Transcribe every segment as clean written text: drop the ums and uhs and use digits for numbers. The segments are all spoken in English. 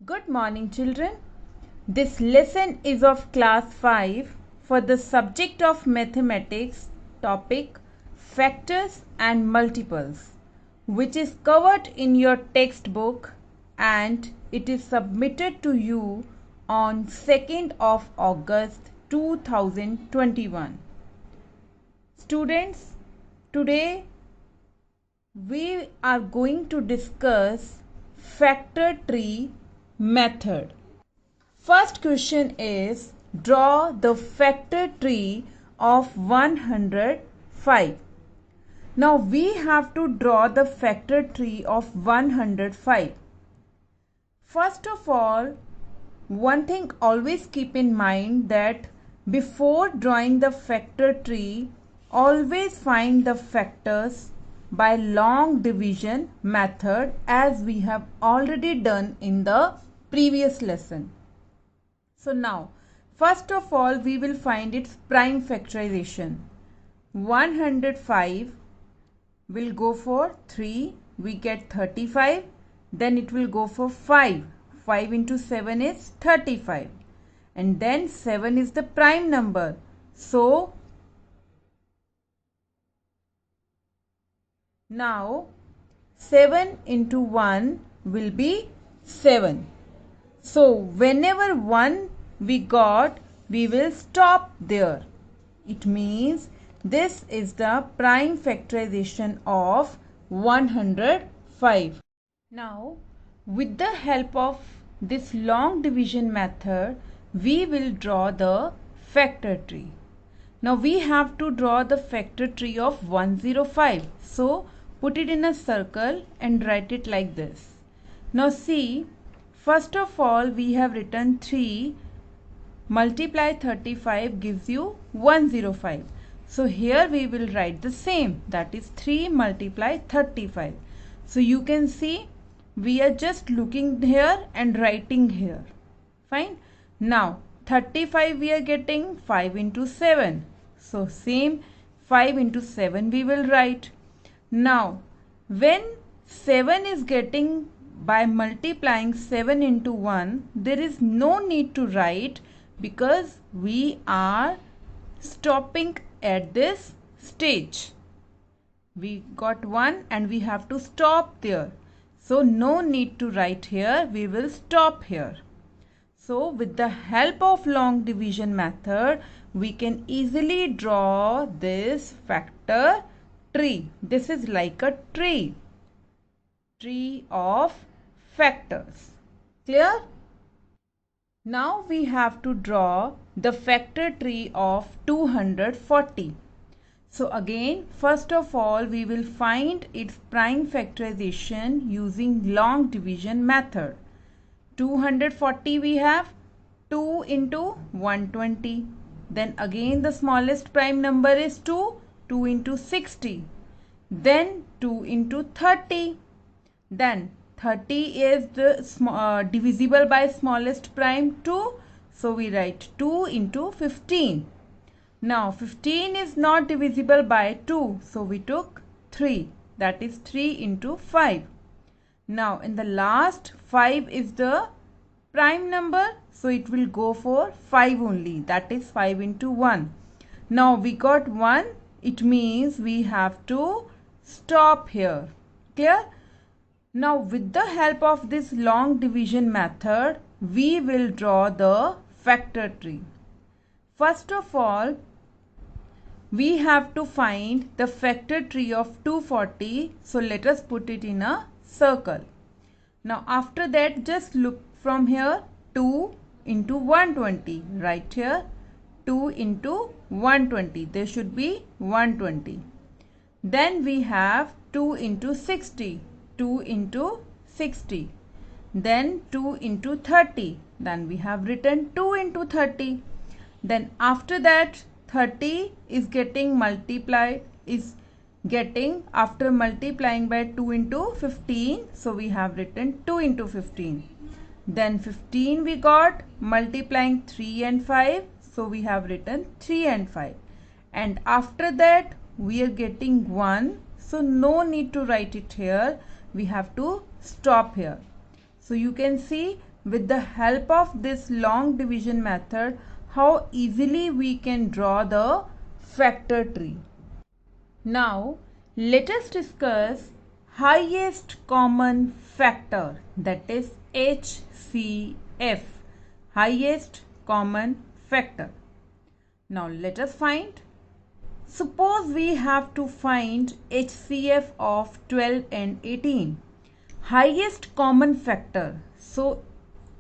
Good morning, children. This lesson is of class 5 for the subject of mathematics, topic factors and multiples, which is covered in your textbook and it is submitted to you on 2nd of August 2021. Students, today we are going to discuss factor tree method. First question is, draw the factor tree of 105. Now we have to draw the factor tree of 105. First of all, one thing always keep in mind that before drawing the factor tree, always find the factors by long division method, as we have already done in the previous lesson. So now, first of all, we will find its prime factorization. 105 will go for 3, we get 35. Then it will go for 5. 5 into 7 is 35. And then 7 is the prime number. So, now 7 into 1 will be 7. So, whenever 1 we got, we will stop there. It means this is the prime factorization of 105. Now, with the help of this long division method, we will draw the factor tree. Now, we have to draw the factor tree of 105. So, put it in a circle and write it like this. Now, see, first of all, we have written 3 multiply 35 gives you 105. So, here we will write the same, that is 3 multiply 35. So, you can see we are just looking here and writing here. Fine. Now, 35 we are getting 5 into 7. So, same 5 into 7 we will write. Now, when 7 is getting by multiplying 7 into 1, there is no need to write because we are stopping at this stage. We got 1 and we have to stop there. So, no need to write here, we will stop here. So, with the help of long division method, we can easily draw this factor tree. This is like a tree of factors. Clear? Now we have to draw the factor tree of 240. So again, first of all, we will find its prime factorization using long division method. 240 we have 2 into 120. Then again the smallest prime number is 2. 2 into 60. Then 2 into 30. Then 30 is the divisible by smallest prime 2. So we write 2 into 15. Now 15 is not divisible by 2. So we took 3. That is 3 into 5. Now in the last 5 is the prime number. So it will go for 5 only. That is 5 into 1. Now we got 1. It means we have to stop here. Clear? Now with the help of this long division method, we will draw the factor tree. First of all, we have to find the factor tree of 240. So let us put it in a circle. Now after that, just look from here, 2 into 120. Right here, 2 into 120. There should be 120. Then we have 2 into 60. 2 into 60. Then 2 into 30. Then we have written 2 into 30. Then after that 30 is getting multiplied, after multiplying by 2 into 15. So we have written 2 into 15. Then 15 we got multiplying 3 and 5. So we have written 3 and 5. And after that we are getting 1. So no need to write it here. We have to stop here. So you can see with the help of this long division method how easily we can draw the factor tree. Now let us discuss highest common factor, that is HCF, highest common factor. Now let us find. Suppose we have to find HCF of 12 and 18. Highest common factor. So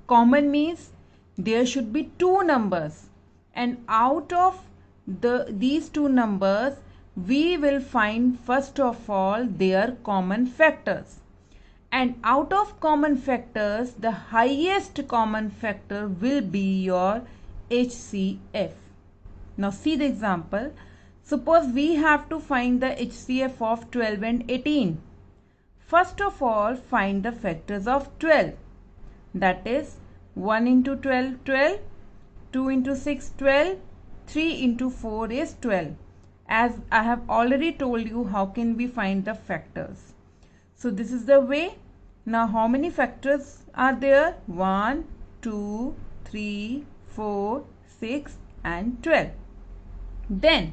common means there should be two numbers, and out of these two numbers we will find first of all their common factors, and out of common factors the highest common factor will be your HCF. Now see the example. Suppose we have to find the HCF of 12 and 18. First of all, find the factors of 12. That is 1 into 12, 12, 2 into 6, 12, 3 into 4 is 12. As I have already told you how can we find the factors. So this is the way. Now how many factors are there? 1, 2, 3, 4, 6 and 12. Then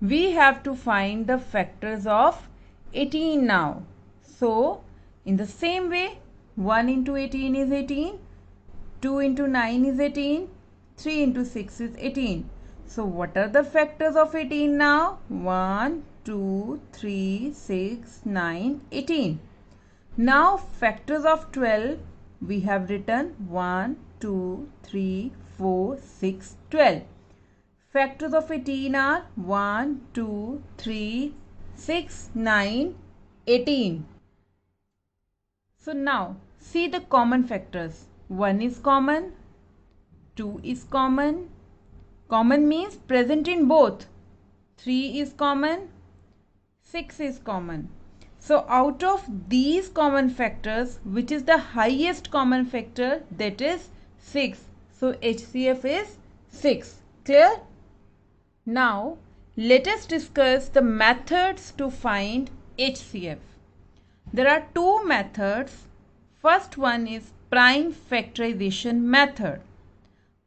we have to find the factors of 18 now. So in the same way, 1 into 18 is 18, 2 into 9 is 18, 3 into 6 is 18. So what are the factors of 18 now? 1, 2, 3, 6, 9, 18. Now factors of 12 we have written 1, 2, 3, 4, 6, 12. Factors of 18 are 1, 2, 3, 6, 9, 18. So now see the common factors. 1 is common, 2 is common. Common means present in both. 3 is common, 6 is common. So out of these common factors, which is the highest common factor? That is 6. So HCF is 6. Clear? Now let us discuss the methods to find HCF. There are two methods. First one is prime factorization method.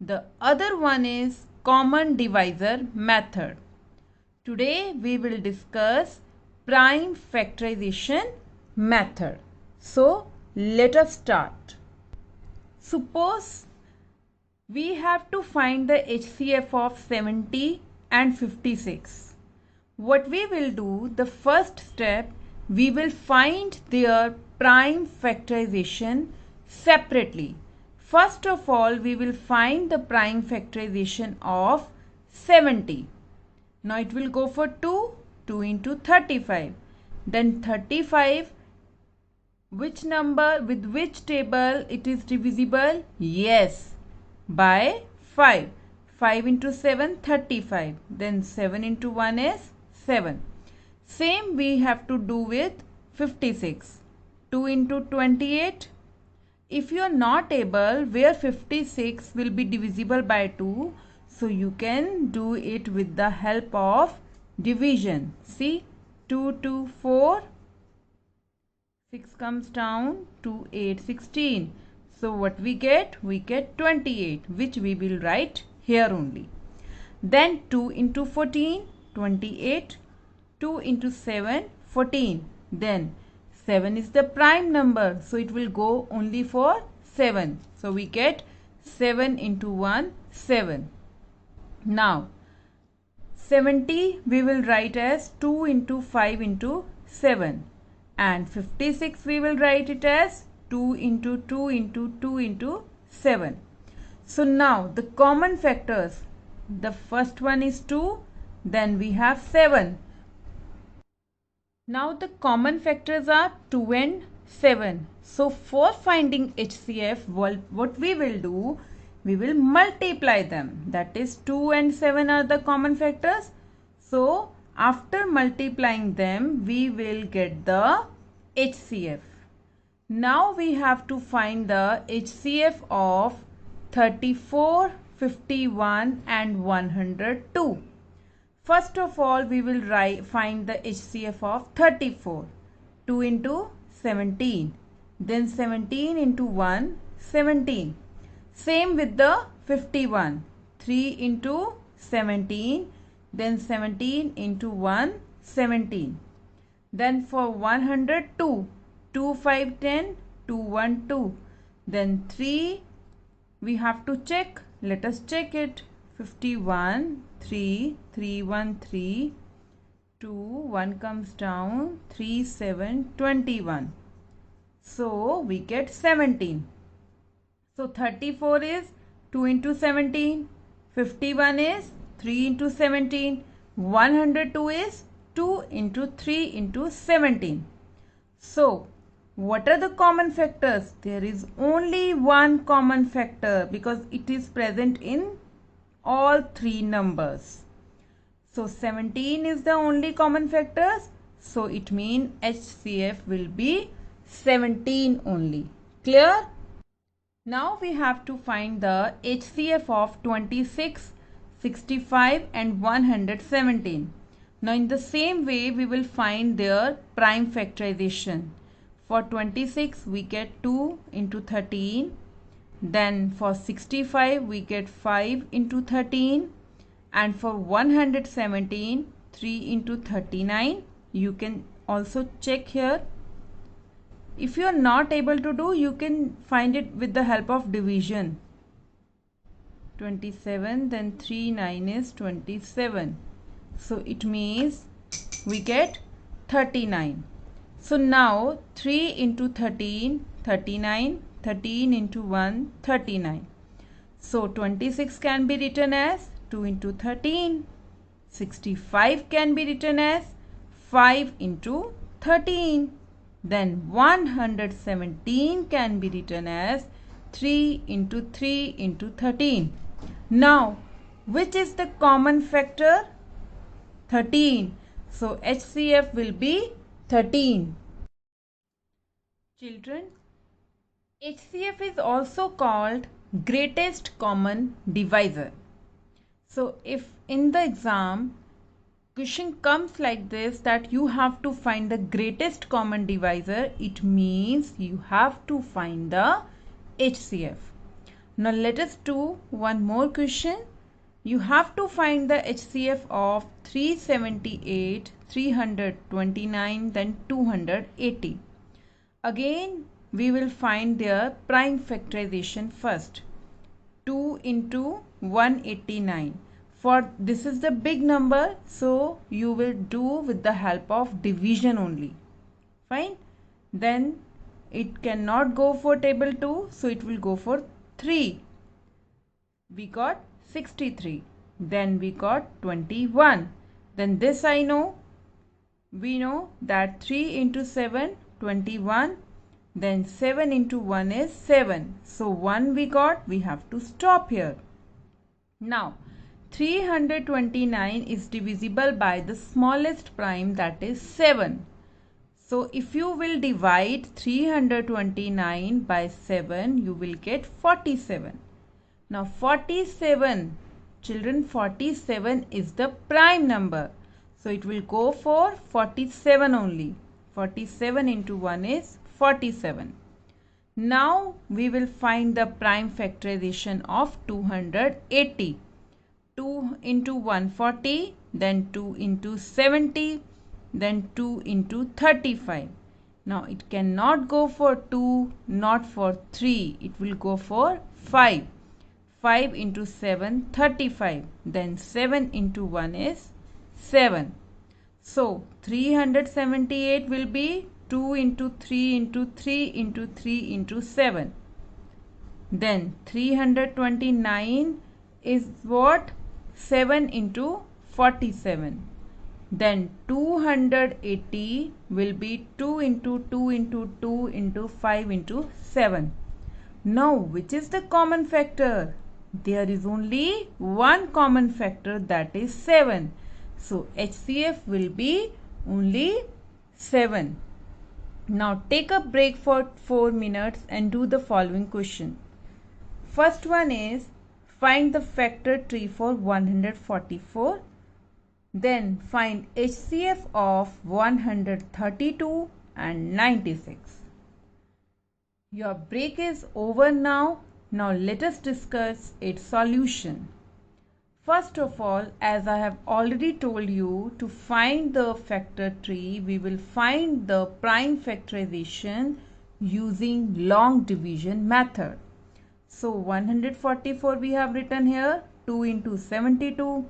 The other one is common divisor method. Today we will discuss prime factorization method. So let us start. Suppose we have to find the HCF of 70 and 56. What we will do, the first step, we will find their prime factorization separately. First of all, we will find the prime factorization of 70. Now it will go for 2, 2 into 35. Then 35, which number, with which table it is divisible? Yes, by 5. 5 into 7, 35. Then 7 into 1 is 7. Same we have to do with 56. 2 into 28. If you are not able, where 56 will be divisible by 2, so you can do it with the help of division. See, 2 to 4, 6 comes down, 2, 8, 16. So what we get? We get 28, which we will write here only. Then 2 into 14, 28. 2 into 7, 14. Then 7 is the prime number, so it will go only for 7. So we get 7 into 1, 7. Now 70 we will write as 2 into 5 into 7. And 56 we will write it as 2 into 2 into 2 into 7. So now the common factors, the first one is 2, then we have 7. Now the common factors are 2 and 7. So for finding HCF, what we will do, we will multiply them. That is 2 and 7 are the common factors. So after multiplying them, we will get the HCF. Now we have to find the HCF of 34, 51 and 102. First of all, we will find the HCF of 34. 2 into 17. Then 17 into 1, 17. Same with the 51. 3 into 17, then 17 into 1, 17. Then for 102, 2, 5, 10, 2, 1, 2. Then 3, we have to check. Let us check it. 51, 3, 3, 1, 3, 2, 1 comes down, 3, 7, 21. So we get 17. So 34 is 2 into 17. 51 is 3 into 17. 102 is 2 into 3 into 17. So what are the common factors? There is only one common factor because it is present in all three numbers. So 17 is the only common factors. So it means HCF will be 17 only. Clear? Now we have to find the HCF of 26, 65 and 117. Now in the same way we will find their prime factorization. For 26 we get 2 into 13. Then for 65 we get 5 into 13. And for 117, 3 into 39. You can also check here. If you are not able to do, you can find it with the help of division. 27, then 3, 9 is 27. So it means we get 39. So now 3 into 13, 39, 13 into 1, 39. So 26 can be written as 2 into 13. 65 can be written as 5 into 13. Then 117 can be written as 3 into 3 into 13. Now, which is the common factor? 13. So, HCF will be 13. Children, HCF is also called greatest common divisor. So, if in the exam question comes like this, that you have to find the greatest common divisor, it means you have to find the HCF. Now let us do one more question. You have to find the HCF of 378, 329, then 280. Again we will find their prime factorization first. 2 into 189. For this is the big number, so you will do with the help of division only. Fine. Then it cannot go for table 2, so it will go for 3. We got 63. Then we got 21. Then this I know. We know that 3 into 7, 21. Then 7 into 1 is 7. So 1 we got, we have to stop here. Now 329 is divisible by the smallest prime, that is 7. So if you will divide 329 by 7, you will get 47. Now 47, children, 47 is the prime number. So it will go for 47 only. 47 into 1 is 47. Now we will find the prime factorization of 280. 2 into 140, then 2 into 70, then 2 into 35. Now it cannot go for 2, not for 3. It will go for 5. 5 into 7, 35. Then 7 into 1 is 7. So 378 will be 2 into 3 into 3 into 3 into 7. Then 329 is what? 7 into 47. Then 280 will be 2 into 2 into 2 into 5 into 7. Now which is the common factor? There is only one common factor, that is 7. So HCF will be only 7. Now take a break for 4 minutes and do the following question. First one is find the factor tree for 144. Then find HCF of 132 and 96. Your break is over now. Now let us discuss its solution. First of all, as I have already told you, to find the factor tree, we will find the prime factorization using long division method. So 144 we have written here, 2 into 72,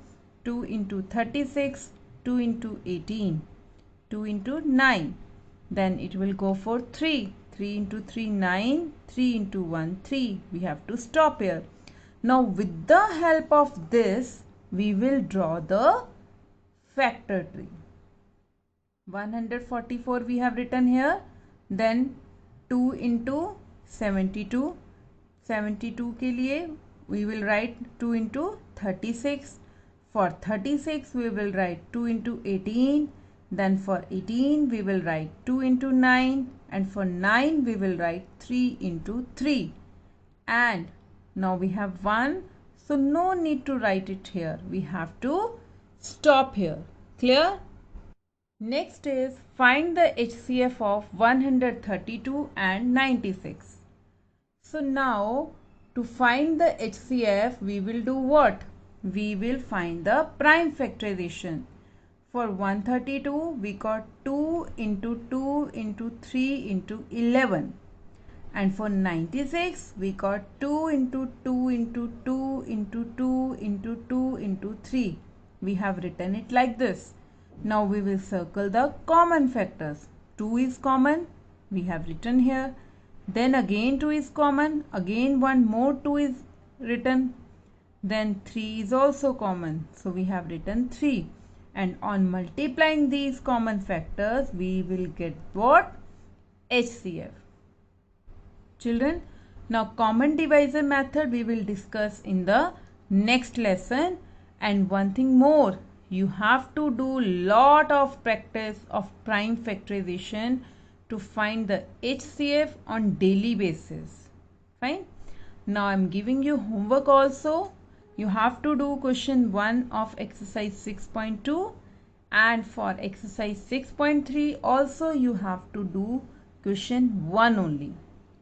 2 into 36, 2 into 18, 2 into 9. Then it will go for 3. 3 into 3, 9. 3 into 1, 3. We have to stop here. Now with the help of this, we will draw the factor tree. 144 we have written here. Then 2 into 72. 72 के लिए we will write 2 into 36. For 36 we will write 2 into 18. Then for 18 we will write 2 into 9. And for 9 we will write 3 into 3. And now we have 1. So no need to write it here. We have to stop here. Clear? Next is find the HCF of 132 and 96. So now to find the HCF, we will do what? We will find the prime factorization. For 132, we got 2 into 2 into 3 into 11. And for 96, we got 2 into 2 into 2 into 2 into 2 into 3. We have written it like this. Now we will circle the common factors. 2 is common. We have written here. Then again 2 is common. Again one more 2 is written. Then 3 is also common. So we have written 3. And on multiplying these common factors, we will get what? HCF. Children, now common divisor method we will discuss in the next lesson. And one thing more, you have to do lot of practice of prime factorization to find the HCF on daily basis. Fine. Now I am giving you homework also. You have to do question 1 of exercise 6.2, and for exercise 6.3 also you have to do question 1 only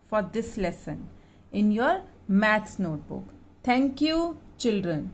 for this lesson in your maths notebook. Thank you, children.